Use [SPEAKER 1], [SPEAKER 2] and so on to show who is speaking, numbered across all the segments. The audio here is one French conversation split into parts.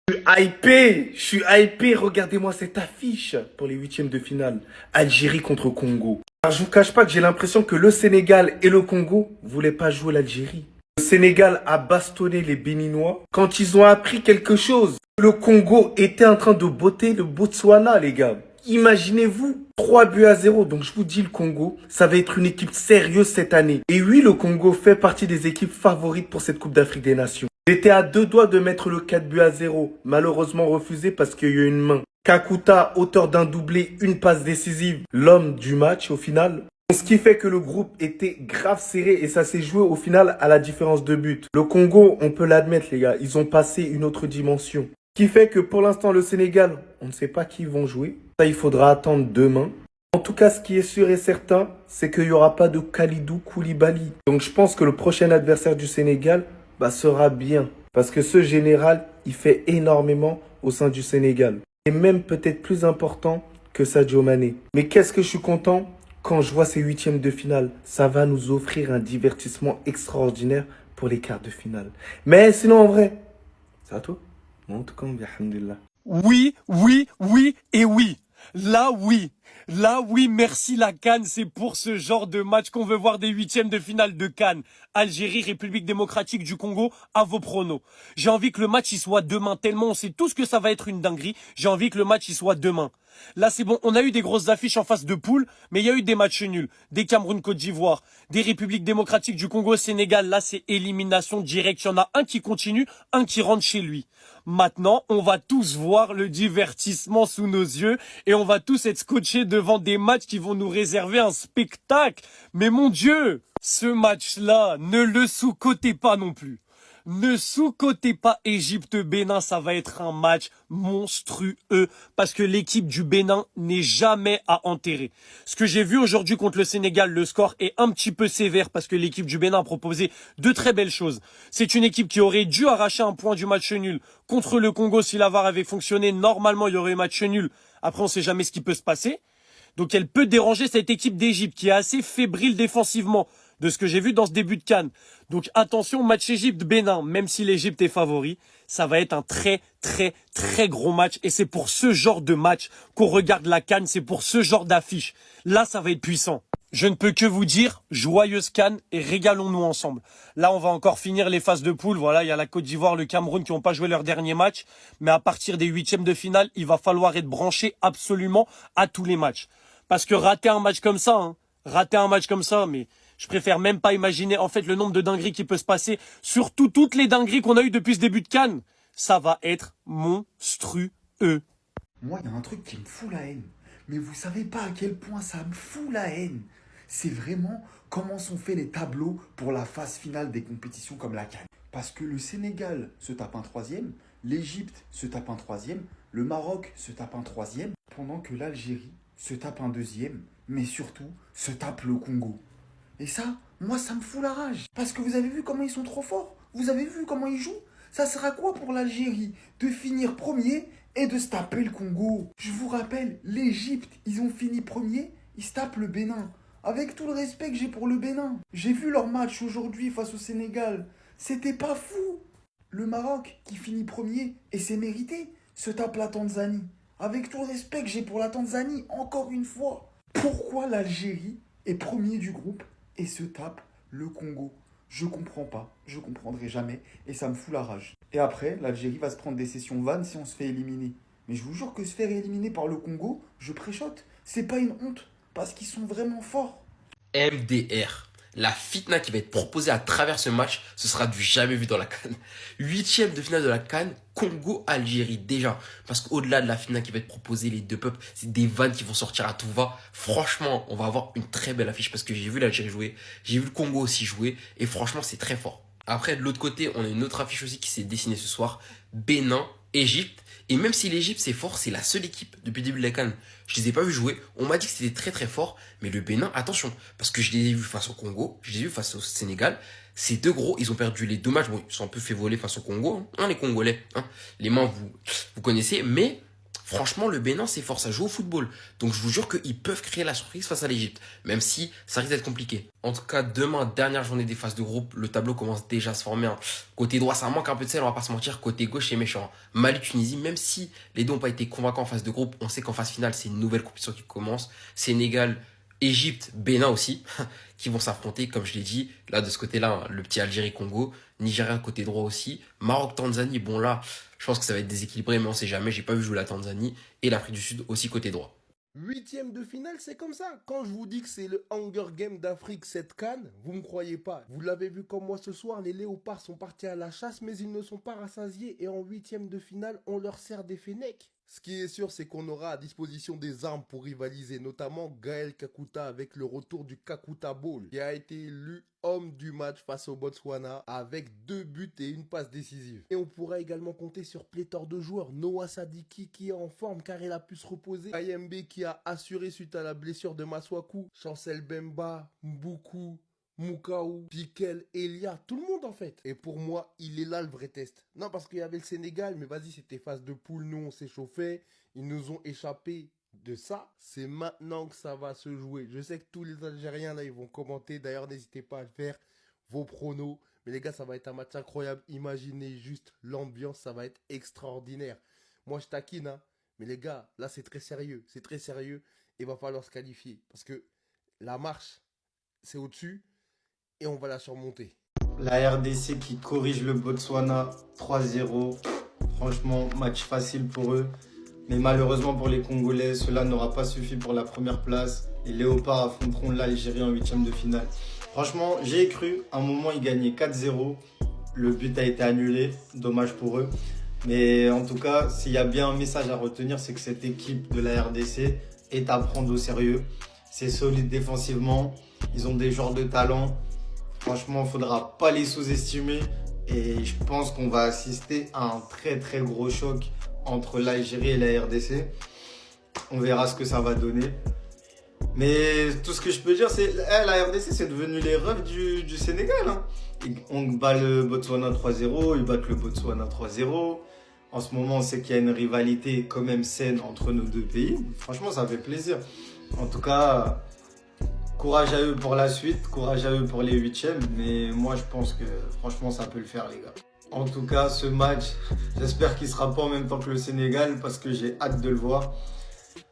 [SPEAKER 1] Je suis hypé, regardez-moi cette affiche pour les huitièmes de finale. Algérie contre Congo. Alors, je vous cache pas que j'ai l'impression que le Sénégal et le Congo voulaient pas jouer l'Algérie. Le Sénégal a bastonné les Béninois quand ils ont appris quelque chose. Le Congo était en train de botter le Botswana, les gars. Imaginez-vous, 3 buts à 0. Donc je vous dis, le Congo, ça va être une équipe sérieuse cette année. Et oui, le Congo fait partie des équipes favorites pour cette Coupe d'Afrique des Nations. Il était à 2 doigts de mettre le 4 buts à 0, malheureusement refusé parce qu'il y a eu une main. Kakuta, auteur d'un doublé, une passe décisive, l'homme du match au final. Ce qui fait que le groupe était grave serré et ça s'est joué au final à la différence de but. Le Congo, on peut l'admettre les gars, ils ont passé une autre dimension. Ce qui fait que pour l'instant le Sénégal, on ne sait pas qui ils vont jouer. Ça, il faudra attendre demain. En tout cas, ce qui est sûr et certain, c'est qu'il n'y aura pas de Kalidou Koulibaly. Donc je pense que le prochain adversaire du Sénégal sera bien. Parce que ce général, il fait énormément au sein du Sénégal. Et même peut-être plus important que Sadio Mané. Mais qu'est-ce que je suis content quand je vois ces huitièmes de finale. Ça va nous offrir un divertissement extraordinaire pour les quarts de finale. Mais sinon, en vrai, c'est à toi. Moi, en tout cas, on dit alhamdoulilah.
[SPEAKER 2] Oui, oui, oui et oui. Là, oui. Là, oui, merci la CAN. C'est pour ce genre de match qu'on veut voir des huitièmes de finale de CAN. Algérie, République démocratique du Congo, à vos pronos. J'ai envie que le match y soit demain, tellement on sait tous que ça va être une dinguerie. J'ai envie que le match y soit demain. Là, c'est bon, on a eu des grosses affiches en face de poule, mais il y a eu des matchs nuls. Des Cameroun-Côte d'Ivoire, des Républiques démocratiques du Congo-Sénégal. Là, c'est élimination directe. Il y en a un qui continue, un qui rentre chez lui. Maintenant, on va tous voir le divertissement sous nos yeux et on va tous être scotchés devant des matchs qui vont nous réserver un spectacle. Mais mon Dieu, ce match-là, ne le sous-cotez pas non plus. Ne sous-cotez pas Égypte-Bénin, ça va être un match monstrueux parce que l'équipe du Bénin n'est jamais à enterrer. Ce que j'ai vu aujourd'hui contre le Sénégal, le score est un petit peu sévère parce que l'équipe du Bénin a proposé de très belles choses. C'est une équipe qui aurait dû arracher un point du match nul contre le Congo si la VAR avait fonctionné. Normalement, il y aurait eu match nul. Après, on sait jamais ce qui peut se passer. Donc elle peut déranger cette équipe d'Égypte qui est assez fébrile défensivement de ce que j'ai vu dans ce début de CAN. Donc attention, match Égypte-Bénin, même si l'Égypte est favori, ça va être un très très très gros match et c'est pour ce genre de match qu'on regarde la CAN, c'est pour ce genre d'affiche. Là, ça va être puissant. Je ne peux que vous dire, joyeuse CAN et régalons-nous ensemble. Là, on va encore finir les phases de poule. Voilà, il y a la Côte d'Ivoire, le Cameroun qui n'ont pas joué leur dernier match. Mais à partir des huitièmes de finale, il va falloir être branché absolument à tous les matchs. Parce que rater un match comme ça, mais je préfère même pas imaginer en fait le nombre de dingueries qui peut se passer. Surtout toutes les dingueries qu'on a eues depuis ce début de CAN. Ça va être monstrueux.
[SPEAKER 3] Moi, il y a un truc qui me fout la haine. Mais vous savez pas à quel point ça me fout la haine. C'est vraiment comment sont faits les tableaux pour la phase finale des compétitions comme la CAN. Parce que le Sénégal se tape un troisième, l'Égypte se tape un troisième, le Maroc se tape un troisième, pendant que l'Algérie se tape un deuxième, mais surtout se tape le Congo. Et ça, moi, ça me fout la rage. Parce que vous avez vu comment ils sont trop forts. Vous avez vu comment ils jouent. Ça sera quoi pour l'Algérie de finir premier et de se taper le Congo? Je vous rappelle, l'Égypte, ils ont fini premier, ils se tapent le Bénin. Avec tout le respect que j'ai pour le Bénin. J'ai vu leur match aujourd'hui face au Sénégal. C'était pas fou. Le Maroc, qui finit premier, et c'est mérité, se tape la Tanzanie. Avec tout le respect que j'ai pour la Tanzanie, encore une fois. Pourquoi l'Algérie est premier du groupe et se tape le Congo? Je comprends pas, je comprendrai jamais et ça me fout la rage. Et après, l'Algérie va se prendre des sessions vannes si on se fait éliminer. Mais je vous jure que se faire éliminer par le Congo, je préchote. C'est pas une honte, parce qu'ils sont vraiment forts.
[SPEAKER 4] MDR. La fitna qui va être proposée à travers ce match, ce sera du jamais vu dans la CAN. Huitième de finale de la CAN, Congo-Algérie déjà. Parce qu'au-delà de la fitna qui va être proposée, les deux peuples, c'est des vannes qui vont sortir à tout va. Franchement, on va avoir une très belle affiche parce que j'ai vu l'Algérie jouer, j'ai vu le Congo aussi jouer et franchement, c'est très fort. Après, de l'autre côté, on a une autre affiche aussi qui s'est dessinée ce soir. Bénin, Égypte. Et même si l'Égypte c'est fort, c'est la seule équipe depuis le début de la CAN. Je les ai pas vus jouer. On m'a dit que c'était très très fort. Mais le Bénin, attention. Parce que je les ai vus face au Congo. Je les ai vus face au Sénégal. Ces deux gros, ils ont perdu les deux matchs. Bon, ils sont un peu fait voler face au Congo. Hein, les Congolais. Hein. Les mains, vous connaissez. Mais Franchement, le Bénin, c'est fort, ça joue au football. Donc je vous jure qu'ils peuvent créer la surprise face à l'Égypte, même si ça risque d'être compliqué. En tout cas, demain, dernière journée des phases de groupe, le tableau commence déjà à se former. Côté droit, ça manque un peu de sel, on va pas se mentir. Côté gauche, c'est méchant. Mali, Tunisie, même si les deux n'ont pas été convaincants en phase de groupe, on sait qu'en phase finale, c'est une nouvelle compétition qui commence. Sénégal, Égypte, Bénin aussi, qui vont s'affronter, comme je l'ai dit. Là, de ce côté-là, le petit Algérie-Congo. Nigeria, côté droit aussi. Maroc-Tanzanie, bon là, je pense que ça va être déséquilibré, mais on sait jamais. J'ai pas vu jouer la Tanzanie. Et l'Afrique du Sud aussi côté droit.
[SPEAKER 5] Huitième de finale, c'est comme ça. Quand je vous dis que c'est le Hunger Game d'Afrique, cette CAN, vous me croyez pas. Vous l'avez vu comme moi ce soir, les léopards sont partis à la chasse, mais ils ne sont pas rassasiés. Et en huitième de finale, on leur sert des fennecs. Ce qui est sûr, c'est qu'on aura à disposition des armes pour rivaliser, notamment Gaël Kakuta avec le retour du Kakuta Bowl, qui a été élu homme du match face au Botswana avec 2 buts et une passe décisive. Et on pourra également compter sur pléthore de joueurs. Noah Sadiki qui est en forme car il a pu se reposer. IMB qui a assuré suite à la blessure de Maswaku. Chancel Bemba, Mboukou, Moukaou, Piquel, Elia, tout le monde en fait. Et pour moi, il est là le vrai test. Non, parce qu'il y avait le Sénégal, mais vas-y, c'était phase de poule, nous on s'échauffait, ils nous ont échappé de ça. C'est maintenant que ça va se jouer. Je sais que tous les Algériens là, ils vont commenter. D'ailleurs, n'hésitez pas à le faire, vos pronos. Mais les gars, ça va être un match incroyable. Imaginez juste l'ambiance, ça va être extraordinaire. Moi, je taquine, hein. Mais les gars, là, c'est très sérieux. C'est très sérieux. Il va falloir se qualifier. Parce que la marche, c'est au-dessus. Et on va la surmonter.
[SPEAKER 6] La RDC qui corrige le Botswana 3-0. Franchement, match facile pour eux. Mais malheureusement pour les Congolais, cela n'aura pas suffi pour la première place. Les Léopards affronteront l'Algérie en huitième de finale. Franchement, j'y ai cru. À un moment, ils gagnaient 4-0. Le but a été annulé. Dommage pour eux. Mais en tout cas, s'il y a bien un message à retenir, c'est que cette équipe de la RDC est à prendre au sérieux. C'est solide défensivement. Ils ont des joueurs de talent. Franchement, il ne faudra pas les sous-estimer et je pense qu'on va assister à un très très gros choc entre l'Algérie et la RDC. On verra ce que ça va donner. Mais tout ce que je peux dire, c'est la RDC, c'est devenu les refs du Sénégal. Hein. On bat le Botswana 3-0, ils battent le Botswana 3-0. En ce moment, on sait qu'il y a une rivalité quand même saine entre nos deux pays. Franchement, ça fait plaisir. En tout cas... courage à eux pour la suite, courage à eux pour les huitièmes, mais moi je pense que franchement ça peut le faire les gars. En tout cas ce match, j'espère qu'il ne sera pas en même temps que le Sénégal parce que j'ai hâte de le voir.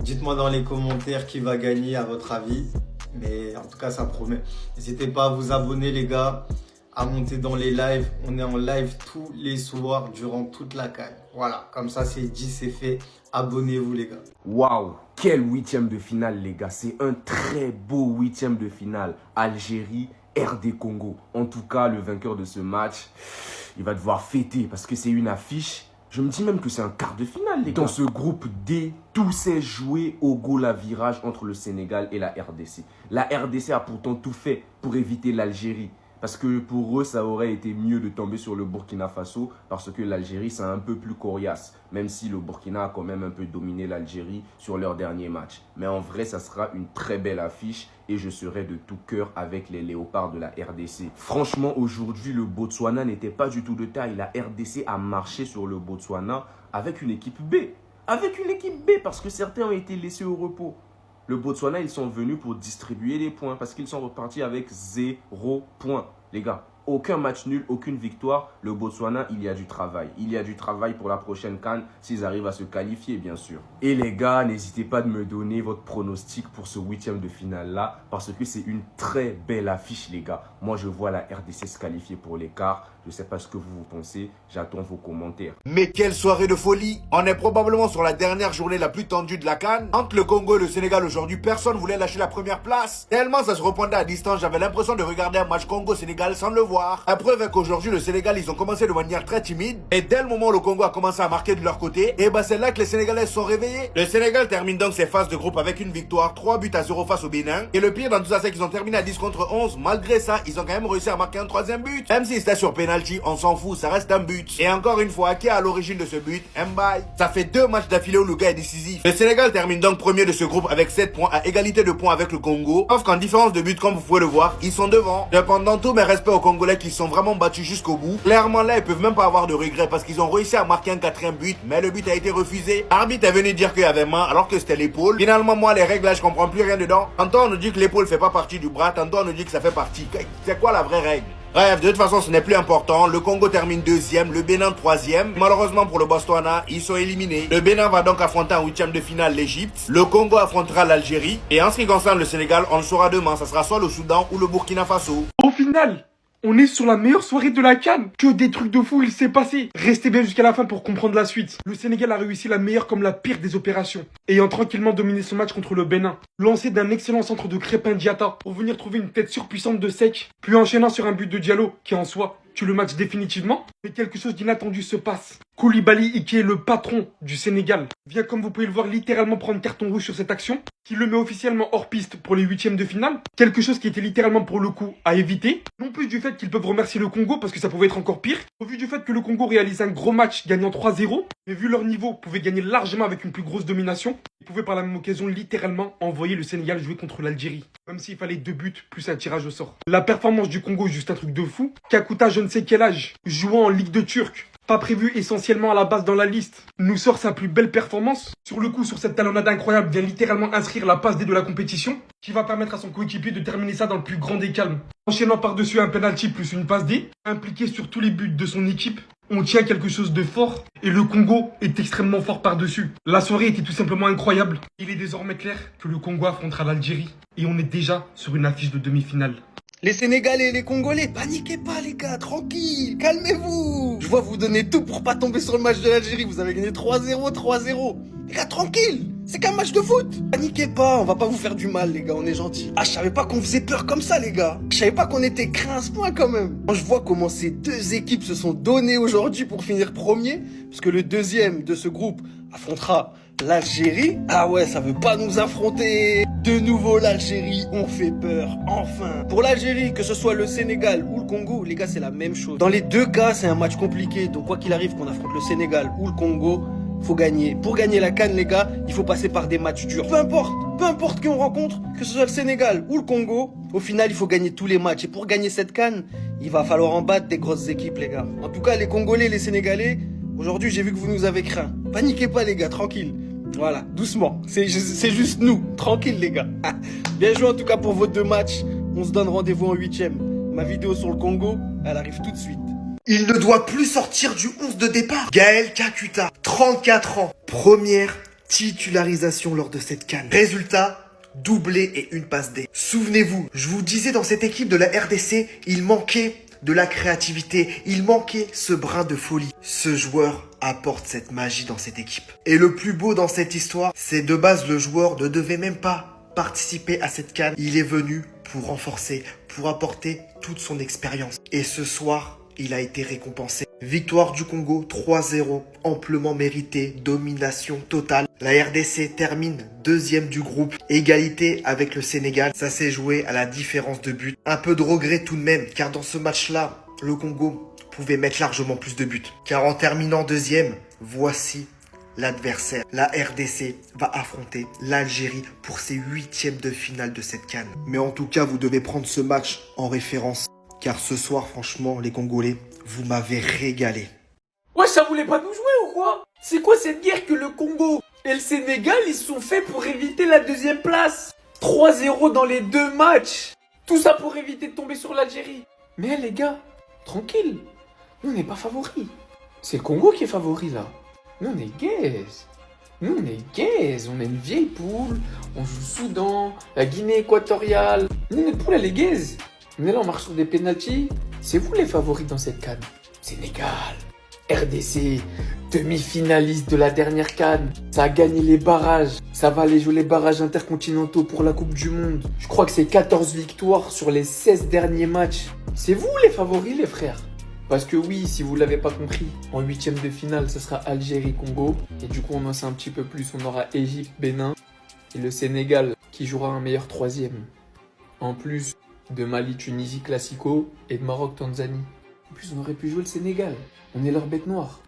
[SPEAKER 6] Dites-moi dans les commentaires qui va gagner à votre avis, mais en tout cas ça promet. N'hésitez pas à vous abonner les gars, à monter dans les lives, on est en live tous les soirs durant toute la CAN. Voilà, comme ça c'est dit, c'est fait. Abonnez-vous les gars.
[SPEAKER 7] Waouh, quel huitième de finale les gars. C'est un très beau huitième de finale. Algérie, RD Congo. En tout cas, le vainqueur de ce match, il va devoir fêter parce que c'est une affiche. Je me dis même que c'est un quart de finale les gars. Dans ce groupe D, tout s'est joué au goal à virage entre le Sénégal et la RDC. La RDC a pourtant tout fait pour éviter l'Algérie. Parce que pour eux, ça aurait été mieux de tomber sur le Burkina Faso parce que l'Algérie, c'est un peu plus coriace. Même si le Burkina a quand même un peu dominé l'Algérie sur leur dernier match. Mais en vrai, ça sera une très belle affiche et je serai de tout cœur avec les léopards de la RDC. Franchement, aujourd'hui, le Botswana n'était pas du tout de taille. La RDC a marché sur le Botswana avec une équipe B. Avec une équipe B parce que certains ont été laissés au repos. Le Botswana, ils sont venus pour distribuer les points parce qu'ils sont repartis avec 0 points. Les gars, aucun match nul, aucune victoire. Le Botswana, il y a du travail. Il y a du travail pour la prochaine CAN s'ils arrivent à se qualifier, bien sûr. Et les gars, n'hésitez pas de me donner votre pronostic pour ce huitième de finale-là parce que c'est une très belle affiche, les gars. Moi, je vois la RDC se qualifier pour les quarts. Je ne sais pas ce que vous pensez. J'attends vos commentaires.
[SPEAKER 8] Mais quelle soirée de folie! On est probablement sur la dernière journée la plus tendue de la CAN. Entre le Congo et le Sénégal aujourd'hui, personne voulait lâcher la première place. Tellement ça se répondait à distance, j'avais l'impression de regarder un match Congo-Sénégal sans le voir. La preuve est qu'aujourd'hui, le Sénégal, ils ont commencé de manière très timide. Et dès le moment où le Congo a commencé à marquer de leur côté, et bah c'est là que les Sénégalais se sont réveillés. Le Sénégal termine donc ses phases de groupe avec une victoire, 3-0 face au Bénin. Et le pire dans tout ça, c'est qu'ils ont terminé à 10 contre 11. Malgré ça, ils ont quand même réussi à marquer un troisième but. Même si c'était sur penalty, on s'en fout, ça reste un but. Et encore une fois, qui est à l'origine de ce but? Mbaye. Ça fait 2 matchs d'affilée où le gars est décisif. Le Sénégal termine donc premier de ce groupe avec 7 points à égalité de points avec le Congo. Sauf qu'en différence de but, comme vous pouvez le voir, ils sont devant. Cependant, tous mes respects au Congo. Congolais qui se sont vraiment battus jusqu'au bout. Clairement là, ils peuvent même pas avoir de regrets parce qu'ils ont réussi à marquer un 4e but, mais le but a été refusé. L'arbitre est venu dire qu'il y avait main alors que c'était l'épaule. Finalement, moi, les règles là, je comprends plus rien dedans. Tantôt on nous dit que l'épaule fait pas partie du bras, tantôt on nous dit que ça fait partie. C'est quoi la vraie règle? Bref, de toute façon, ce n'est plus important. Le Congo termine 2e, le Bénin 3e. Malheureusement pour le Botswana, ils sont éliminés. Le Bénin va donc affronter en 8e de finale l'Égypte. Le Congo affrontera l'Algérie. Et en ce qui concerne le Sénégal, on le saura demain. Ça sera soit le Soudan ou le Burkina Faso.
[SPEAKER 1] Au final, on est sur la meilleure soirée de la CAN. Que des trucs de fou il s'est passé. Restez bien jusqu'à la fin pour comprendre la suite. Le Sénégal a réussi la meilleure comme la pire des opérations, ayant tranquillement dominé son match contre le Bénin. Lancé d'un excellent centre de Crépin Diatta pour venir trouver une tête surpuissante de Sec, puis enchaînant sur un but de Diallo qui en soi tue le match définitivement. Mais quelque chose d'inattendu se passe. Koulibaly, qui est le patron du Sénégal, vient comme vous pouvez le voir littéralement prendre carton rouge sur cette action, qui le met officiellement hors piste pour les 8e de finale. Quelque chose qui était littéralement pour le coup à éviter. Non plus du fait qu'ils peuvent remercier le Congo parce que ça pouvait être encore pire. Au vu du fait que le Congo réalise un gros match gagnant 3-0, mais vu leur niveau, pouvait gagner largement avec une plus grosse domination. Ils pouvaient par la même occasion littéralement envoyer le Sénégal jouer contre l'Algérie. Même s'il fallait 2 buts plus un tirage au sort. La performance du Congo est juste un truc de fou. Kakuta, je ne sais quel âge, jouant en Ligue de Turc, pas prévu essentiellement à la base dans la liste, nous sort sa plus belle performance. Sur le coup, sur cette talonnade incroyable, vient littéralement inscrire la passe D de la compétition, qui va permettre à son coéquipier de terminer ça dans le plus grand des calmes. Enchaînant par-dessus un penalty plus une passe D, impliqué sur tous les buts de son équipe, on tient quelque chose de fort et le Congo est extrêmement fort par-dessus. La soirée était tout simplement incroyable. Il est désormais clair que le Congo affrontera l'Algérie et on est déjà sur une affiche de demi-finale.
[SPEAKER 5] Les Sénégalais et les Congolais, paniquez pas les gars, tranquille, calmez-vous. Je vois vous donner tout pour pas tomber sur le match de l'Algérie. Vous avez gagné 3-0, 3-0. Les gars, tranquille, c'est qu'un match de foot. Paniquez pas, on va pas vous faire du mal les gars, on est gentils. Ah, je savais pas qu'on faisait peur comme ça les gars. Je savais pas qu'on était craint à ce point quand même. Quand je vois comment ces deux équipes se sont données aujourd'hui pour finir premier, parce que le deuxième de ce groupe affrontera l'Algérie. Ah ouais, ça veut pas nous affronter. De nouveau l'Algérie, on fait peur, enfin. Pour l'Algérie, que ce soit le Sénégal ou le Congo, les gars, c'est la même chose. Dans les deux cas, c'est un match compliqué. Donc quoi qu'il arrive, qu'on affronte le Sénégal ou le Congo, faut gagner. Pour gagner la CAN, les gars, il faut passer par des matchs durs. Peu importe qui on rencontre, que ce soit le Sénégal ou le Congo, au final, il faut gagner tous les matchs. Et pour gagner cette CAN, il va falloir en battre des grosses équipes, les gars. En tout cas, les Congolais, les Sénégalais, aujourd'hui, j'ai vu que vous nous avez craint. Paniquez pas, les gars, tranquille. Voilà, doucement. C'est juste nous. Tranquille, les gars. Bien joué en tout cas pour vos 2 matchs. On se donne rendez-vous en 8e. Ma vidéo sur le Congo, elle arrive tout de suite.
[SPEAKER 3] Il ne doit plus sortir du 11 de départ. Gaël Kakuta, 34 ans. Première titularisation lors de cette CAN. Résultat, doublé et une passe D. Souvenez-vous, je vous disais dans cette équipe de la RDC, il manquait de la créativité, il manquait ce brin de folie. Ce joueur apporte cette magie dans cette équipe. Et le plus beau dans cette histoire, c'est de base le joueur ne devait même pas participer à cette CAN. Il est venu pour renforcer, pour apporter toute son expérience. Et ce soir, il a été récompensé. Victoire du Congo 3-0, amplement méritée, domination totale. La RDC termine 2e du groupe, égalité avec le Sénégal. Ça s'est joué à la différence de but. Un peu de regret tout de même, car dans ce match-là, le Congo pouvait mettre largement plus de buts. Car en terminant 2e, voici l'adversaire. La RDC va affronter l'Algérie pour ses 8e de finale de cette CAN. Mais en tout cas, vous devez prendre ce match en référence. Car ce soir, franchement, les Congolais, vous m'avez régalé.
[SPEAKER 2] Ouais, ça voulait pas nous jouer ou quoi? C'est quoi cette guerre que le Congo et le Sénégal, ils se sont faits pour éviter la 2e place? 3-0 dans les 2 matchs. Tout ça pour éviter de tomber sur l'Algérie. Mais les gars, tranquille. Nous, on n'est pas favoris. C'est le Congo qui est favori, là. Nous, on est gaze. Nous, on est gaze. On est une vieille poule. On joue Soudan, la Guinée équatoriale. Nous, notre poule, elle est gaze. On est là, on marche sur des pénaltys. C'est vous les favoris dans cette CAN. Sénégal, RDC, demi-finaliste de la dernière CAN. Ça a gagné les barrages. Ça va aller jouer les barrages intercontinentaux pour la Coupe du Monde. Je crois que c'est 14 victoires sur les 16 derniers matchs. C'est vous les favoris, les frères. Parce que oui, si vous l'avez pas compris, en 8e de finale, ce sera Algérie-Congo. Et du coup, on en sait un petit peu plus. On aura Égypte-Bénin et le Sénégal qui jouera un meilleur 3e. En plus de Mali-Tunisie Classico et de Maroc-Tanzanie. En plus, on aurait pu jouer le Sénégal. On est leur bête noire.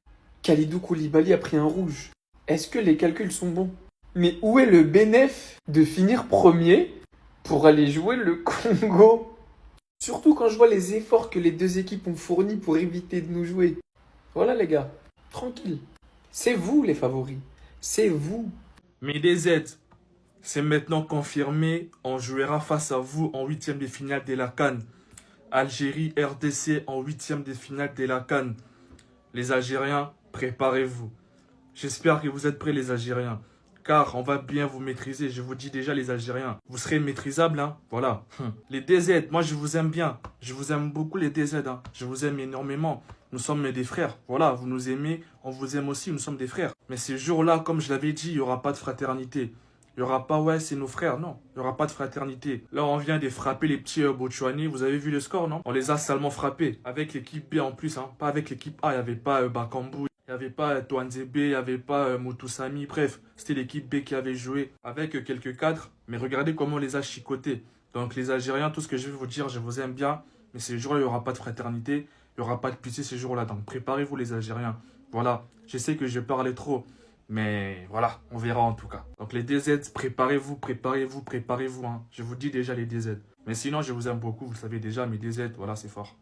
[SPEAKER 2] Kalidou Koulibaly a pris un rouge. Est-ce que les calculs sont bons? Mais où est le bénéf de finir premier pour aller jouer le Congo?
[SPEAKER 9] Surtout quand je vois les efforts que les deux équipes ont fournis pour éviter de nous jouer. Voilà les gars, tranquille. C'est vous les favoris. C'est vous.
[SPEAKER 10] Mais DZ, c'est maintenant confirmé, on jouera face à vous en huitième de finale de la CAN. Algérie, RDC en huitième de finale de la CAN. Les Algériens, préparez-vous. J'espère que vous êtes prêts les Algériens. Car on va bien vous maîtriser, je vous dis déjà les Algériens. Vous serez maîtrisables, hein, voilà. Les DZ, moi je vous aime bien. Je vous aime beaucoup les DZ, hein. Je vous aime énormément. Nous sommes des frères, voilà, vous nous aimez, on vous aime aussi, nous sommes des frères. Mais ces jours-là, comme je l'avais dit, il n'y aura pas de fraternité. Il n'y aura pas, ouais, c'est nos frères, non. Il n'y aura pas de fraternité. Là, on vient de frapper les petits Botswanais. Vous avez vu le score, non? On les a salement frappés. Avec l'équipe B en plus, hein. Pas avec l'équipe A, il n'y avait pas Bakambu. Il n'y avait pas Touanzebe, il n'y avait pas Moutoussami, bref, c'était l'équipe B qui avait joué avec quelques cadres. Mais regardez comment on les a chicotés. Donc les Algériens, tout ce que je vais vous dire, je vous aime bien. Mais ces jours-là, il n'y aura pas de fraternité, il n'y aura pas de pitié ces jours-là. Donc préparez-vous les Algériens. Voilà, je sais que je parlais trop. Mais voilà, on verra en tout cas. Donc les DZ, préparez-vous, préparez-vous, préparez-vous. Hein. Je vous dis déjà les DZ. Mais sinon, je vous aime beaucoup, vous le savez déjà, mes DZ, voilà, c'est fort.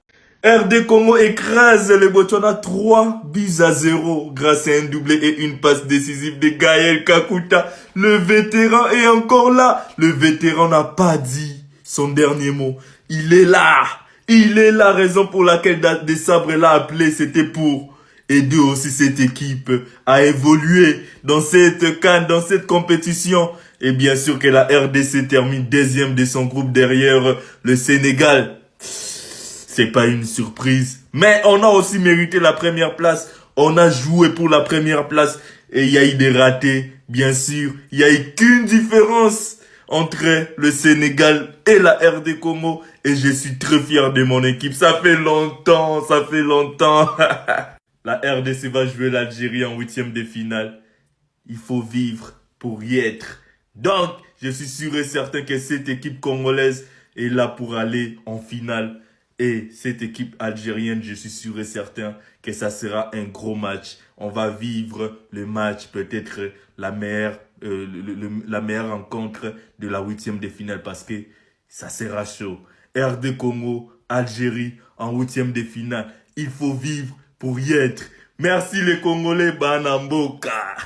[SPEAKER 11] RD Congo écrase le Botswana 3-0 grâce à un doublé et une passe décisive de Gaël Kakuta. Le vétéran est encore là. Le vétéran n'a pas dit son dernier mot. Il est là. Il est la raison pour laquelle des Sabres l'a appelé. C'était pour aider aussi cette équipe à évoluer dans cette CAN, dans cette compétition. Et bien sûr que la RDC termine deuxième de son groupe derrière le Sénégal. C'est pas une surprise. Mais on a aussi mérité la première place. On a joué pour la première place. Et il y a eu des ratés, bien sûr. Il y a eu qu'une différence entre le Sénégal et la RD Congo. Et je suis très fier de mon équipe. Ça fait longtemps, ça fait longtemps. La RDC va jouer l'Algérie en huitième de finale. Il faut vivre pour y être. Donc, je suis sûr et certain que cette équipe congolaise est là pour aller en finale. Et cette équipe algérienne, je suis sûr et certain que ça sera un gros match. On va vivre le match, peut-être la meilleure rencontre de la huitième de finale parce que ça sera chaud. RD Congo, Algérie en huitième de finale. Il faut vivre pour y être. Merci les Congolais, Banamboka.